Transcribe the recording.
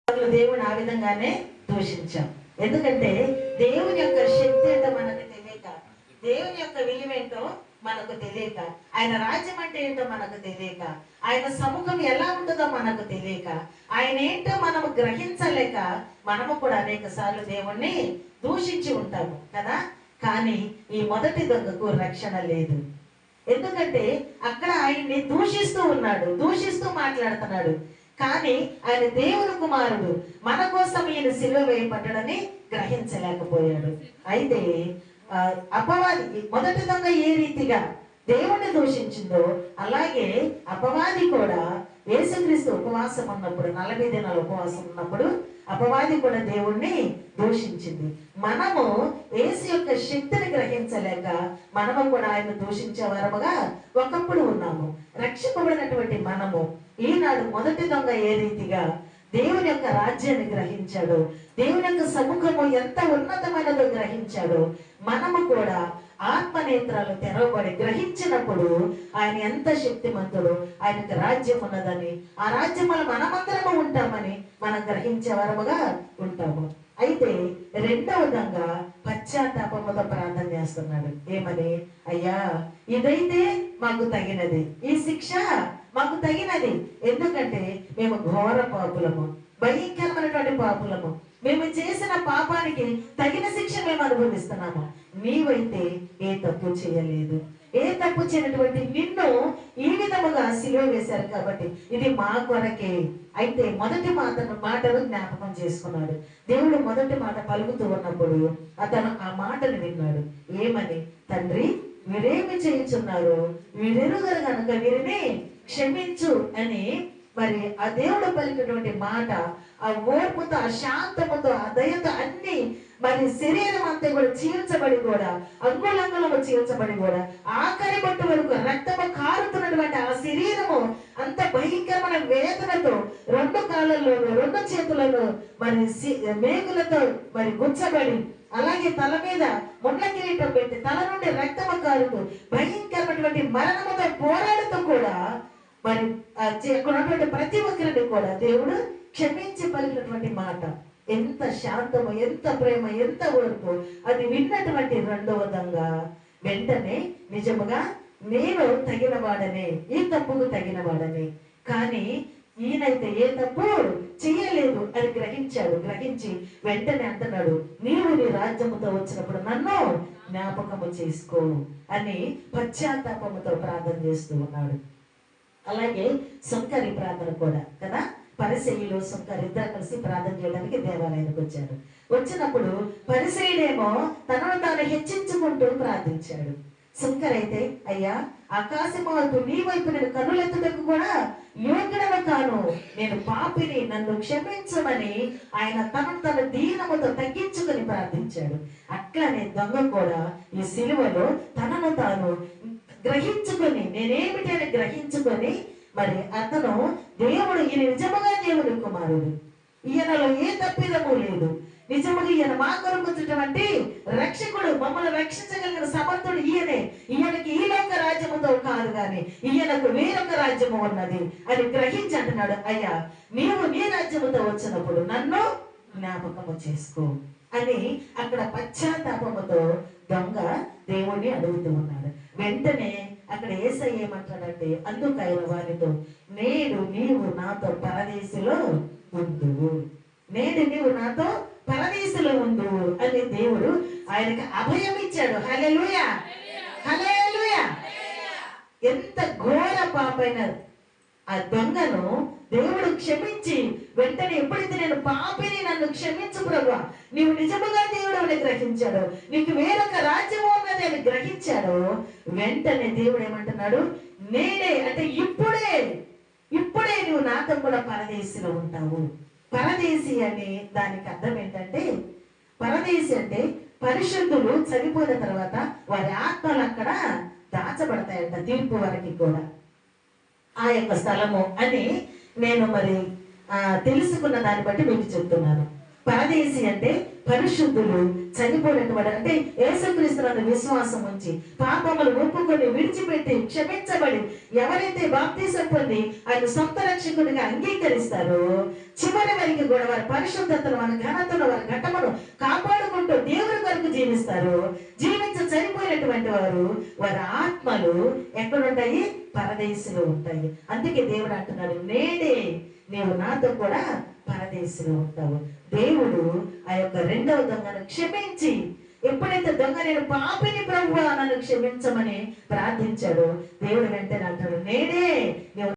దేవుని ఆ విధంగానే దూషించాం. ఎందుకంటే దేవుని యొక్క శక్తి ఏంటో మనకు తెలియక, దేవుని యొక్క విలువేంటో మనకు తెలియక, ఆయన రాజ్యం అంటే ఏంటో మనకు తెలియక, ఆయన సముఖం ఎలా ఉంటుందో మనకు తెలియక, ఆయన ఏంటో మనము గ్రహించలేక మనము కూడా అనేక సార్లు దేవుణ్ణి దూషించి ఉంటాము కదా. కానీ ఈ మొదటి దొంగకు రక్షణ లేదు. ఎందుకంటే అక్కడ ఆయన్ని దూషిస్తూ ఉన్నాడు, దూషిస్తూ మాట్లాడుతున్నాడు. కానీ ఆయన దేవుని కుమారుడు, మన కోసం ఈయన సిలువ వేయబడ్డాడని గ్రహించలేకపోయాడు. అయితే అపవాది మొదటి దొంగ ఏ రీతిగా దేవుణ్ణి దూషించిందో అలాగే అపవాది కూడా యేసుక్రీస్తు ఉపవాసం ఉన్నప్పుడు 40 దినాల ఉపవాసం ఉన్నప్పుడు అపవాది కూడా దేవుణ్ణి దూషించింది. మనము యేసు యొక్క శక్తిని గ్రహించలేక మనము కూడా ఆయన దూషించే వారముగా ఒకప్పుడు ఉన్నాము. రక్షింపబడినటువంటి మనము ఈనాడు మొదటి దొంగ ఏ రీతిగా దేవుని యొక్క రాజ్యాన్ని గ్రహించాడు, దేవుని యొక్క సముఖము ఎంత ఉన్నతమైనదో గ్రహించాడు, మనము కూడా ఆత్మనేత్రాలు తెరవబడి గ్రహించినప్పుడు ఆయన ఎంత శక్తిమంతుడు, ఆయనకు రాజ్యం ఉన్నదని, ఆ రాజ్యంలో మనమందరము ఉంటామని మనం గ్రహించే వరముగా ఉంటాము. అయితే రెండవ విధంగా పశ్చాత్తాపముతో ప్రార్థన చేస్తున్నాడు. ఏమని? అయ్యా ఇదైతే మాకు తగినది, ఈ శిక్ష మాకు తగినది. ఎందుకంటే మేము ఘోర పాపులము, భయంకరమైనటువంటి పాపులము, మేము చేసిన పాపానికి తగిన శిక్ష మేము అనుభవిస్తున్నాము. నీవైతే ఏ తప్పు చేయలేదు, ఏ తప్పు చేయనటువంటి నిన్ను ఈ విధముగా సిలువ వేశారు కాబట్టి ఇది మా కొరకే. అయితే మొదటి మాటను జ్ఞాపకం చేసుకున్నాడు. దేవుడు మొదటి మాట పలుకుతూ ఉన్నప్పుడు అతను ఆ మాటను విన్నాడు. ఏమని? తండ్రి వీరేమి చేయించున్నారు, వీరెరుగరు కనుక వీరిని క్షమించు అని. మరి ఆ దేవుడు పలికినటువంటి మాట ఆ ఓర్పుతో, ఆ శాంతముతో, ఆ దయతో అన్ని మరి శరీరం అంతా కూడా చీల్చబడి కూడా అంగుళంగులము చీల్చబడి కూడా ఆఖరి బొట్టు వరకు రక్తము కారుతున్నటువంటి ఆ శరీరము అంత భయంకరమైన వేదనతో 2 కాళ్ళల్లోనూ 2 చేతులను మరి మేకులతో మరి గుచ్చబడి, అలాగే తల మీద ముళ్ళ కిరీటం పెట్టి తల నుండి రక్తము కారుతూ భయంకరమైనటువంటి మరణముతో పోరాడుతూ కూడా మరి అక్కడ ఉన్నటువంటి ప్రతి ఒక్కరిని కూడా దేవుడు క్షమించి పలికినటువంటి మాట ఎంత శాంతము, ఎంత ప్రేమ, ఎంత ఓర్పు. అది విన్నటువంటి రెండవ దొంగ వెంటనే నిజముగా నేను తగిన వాడనే, ఈ తప్పుకు తగిన వాడనే, కానీ ఈయనైతే ఏ తప్పు చెయ్యలేదు అని గ్రహించాడు. గ్రహించి వెంటనే అంటున్నాడు, నీవు నీ రాజ్యముతో వచ్చినప్పుడు నన్ను జ్ఞాపకము చేసుకో అని పశ్చాత్తాపముతో ప్రార్థన చేస్తూ ఉన్నాడు. అలాగే సుంకరి ప్రార్థన కూడా కదా. పరిసయ్యులు సుంకరి ఇద్దరు కలిసి ప్రార్థన చేయడానికి దేవాలయానికి వచ్చారు. వచ్చినప్పుడు పరిసయ్యుడేమో తనను తాను హెచ్చించుకుంటూ ప్రార్థించాడు. సుంకరైతే అయ్యా ఆకాశము వైపు నీ వైపు నేను కన్నులెత్తుటకు కూడా యోగ్యుడను కాను, నేను పాపిని, నన్ను క్షమించమని ఆయన తన దీనముతో తగ్గించుకొని ప్రార్థించాడు. అట్లానే దొంగ కూడా ఈ సిలువలో తనను తాను గ్రహించుకొని నేనేమిటి అని గ్రహించుకొని మరి అతను దేవుడు, ఈయన నిజముగా దేవుడి కుమారుడు, ఈయనలో ఏ తప్పిదము లేదు, నిజముగా ఈయన మా కొరకు వచ్చినటువంటి రక్షకుడు, మమ్మల్ని రక్షించగలిగిన సమర్థుడు ఈయనే, ఈయనకి ఈ లోక రాజ్యముతో కాదు కానీ ఈయనకు వేరొక రాజ్యము ఉన్నది అని గ్రహించి అంటున్నాడు, అయ్యా నీవు నీ రాజ్యముతో వచ్చినప్పుడు నన్ను జ్ఞాపకము చేసుకో అని అక్కడ పశ్చాత్తాపముతో దొంగ దేవుణ్ణి అడుగుతూ ఉన్నాడు. వెంటనే అక్కడ యేసయ్య ఏమంటాడంటే, అందుకు ఆయన వారితో, నేడు నీవు నాతో పరదేశిలో ఉందువు, నేడు నీవు నాతో పరదేశిలో ఉందువు అని దేవుడు ఆయనకు అభయం ఇచ్చాడు. హల్లెలూయా, హల్లెలూయా. ఎంత ఘోర పాపైన ఆ దొంగను దేవుడు క్షమించి వెంటనే ఎప్పుడైతే నేను పాపిని, నన్ను క్షమించు ప్రభువా, నీవు నిజముగా దేవుడు అని గ్రహించాడు, నీకు వేరొక రాజ్యం ఉన్నది అని గ్రహించాడు. వెంటనే దేవుడు ఏమంటున్నాడు, నేనే అంటే ఇప్పుడే నువ్వు నాతో కూడా పరదేశిలో ఉంటావు. పరదేశి అని దానికి అర్థం ఏంటంటే, పరదేశి అంటే పరిశుద్ధులు చనిపోయిన తర్వాత వారి ఆత్మలు అక్కడ దాచబడతాయంట తీర్పు వరకు కూడా ఆ యొక్క స్థలము అని నేను మరి తెలుసుకున్న దాన్ని బట్టి మీకు చెప్తున్నాను. పరదేశి అంటే పరిశుద్ధులు, చనిపోయినటువంటి, అంటే యేసుక్రీస్తునందు విశ్వాసం ఉంచి పాపములు ఒప్పుకొని విడిచిపెట్టి క్షమించబడి ఎవరైతే బాప్తీసం పొంది ఆయన సొంత రక్షకుడిగా అంగీకరిస్తారో చివరి వరకు కూడా వారి పరిశుద్ధతను, వారి ఘనతను, వారి ఘటమును కాపాడుకుంటూ దేవుని కొరకు జీవిస్తారు. జీవించి చనిపోయినటువంటి వారి ఆత్మలు ఎక్కడుంటాయి? పరదేశిలో ఉంటాయి. అందుకే దేవుడు అంటున్నాడు, నేడే నీవు నాతో కూడా పరదేశిలో ఉంటావు. దేవుడు ఆ యొక్క రెండవ దొంగను క్షమించి, ఎప్పుడైతే దొంగ నేను పాపిని ప్రభువా నన్ను క్షమించమని ప్రార్థించాడో దేవుడు వెంటనే అంటాడు, నేనే నీవు